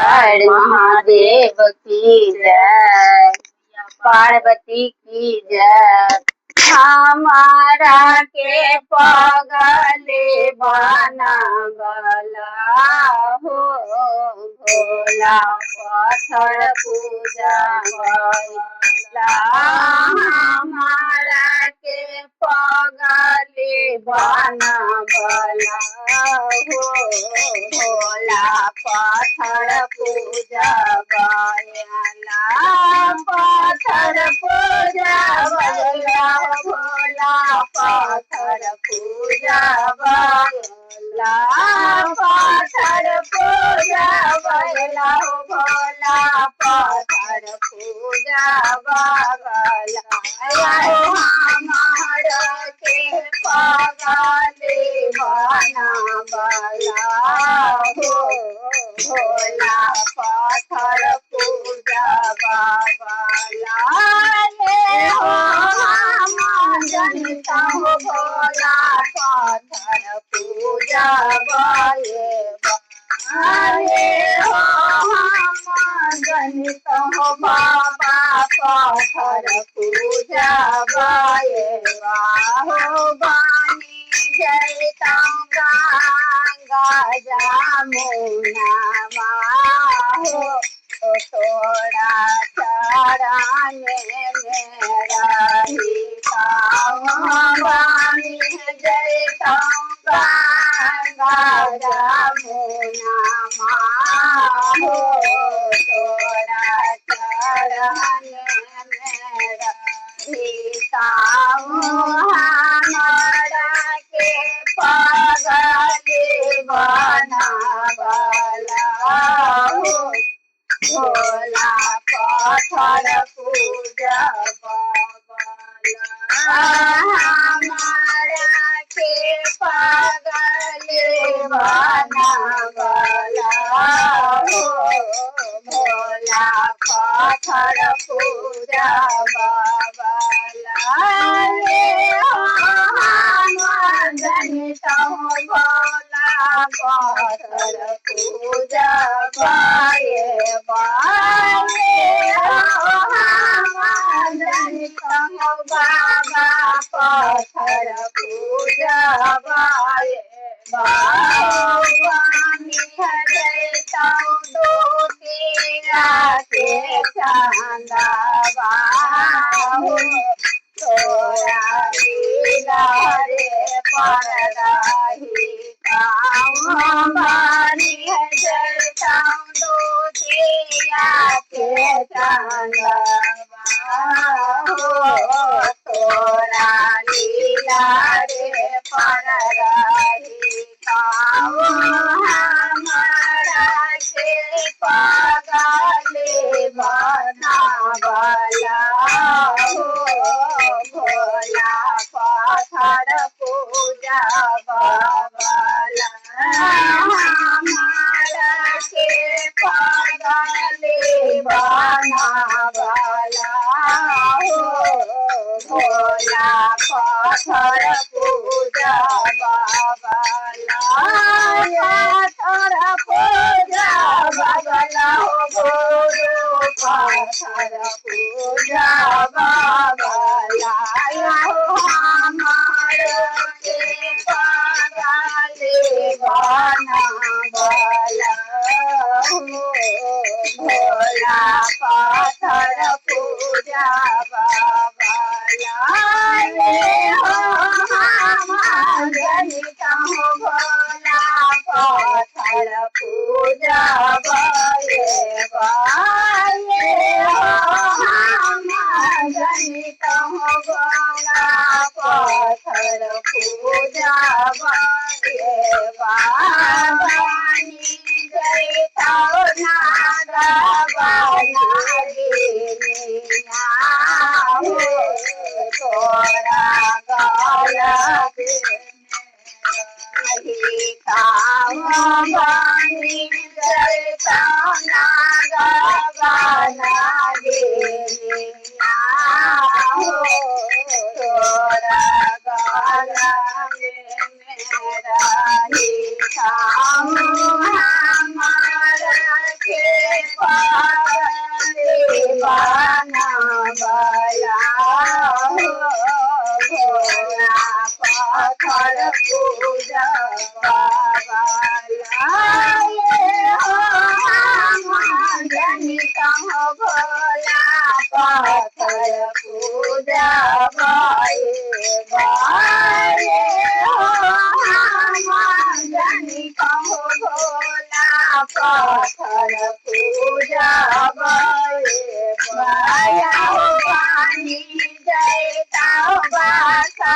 महादेव की जय, पार्वती की जय। हमारा के पगले बना गला हो भोला, पत्थर पूजा गला। हमारा के पगले बना गला हो भोला, पत्थर पूजा गला। पत्थर पूजा गला भोला, पत्थर पूजा गला। पत्थर पूजा गला भोला, पत्थर पूजा गला। हमार के पगले बना गला हो भोला, पत्थर पूजा गला। हो हम जनता हो भोला, पत्थर पूजा गए। हो हम जनता हो बाबा, पत्थर पूजा गए। हो बानी जयता गंगा जमुना हो थोड़ा चरण मेरा हिता। बानी जयता गंगा जमुना हो थोड़ा चरण मेरा हिता। हमारा के पगले बना गला हो भोला, पत्थर पूजा गला। हमारा के पगले बना गला हो भोला, पत्थर पूजा गला। हम जनता भोला, पत्थर पूजा गए। हम जनता बाबा, पत्थर पूजा गए। बानी जयता दो तेरा के चांदवा हो तोरा लीला रे परदाही काम। बानी जयता दो तेरा के चांदवा हो तोरा लीला रे परदाही काम। हमारा के पगले बना गला हो भोला, पत्थर पूजा गला। हमारा के पगले बना गला हो भोला, पत्थर पूजा गला। पत्थर पूजा गला हो भोलो, पत्थर पूजा गला। हमार के पगले बना गला हो भोला, पत्थर पूजा गला। हम जनता हो भोला, पत्थर पूजा गए। हम जनता हो भोला, पत्थर पूजा गए। बानी जयता नागा बना गे हो देवाना बला भोला पत्थर पूजा जनी कहो भोला पत्थर पूजा जनी कहो भोला पत्थर पूजा पानी जैता बासा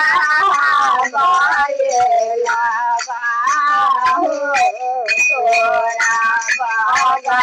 तोरा बाबा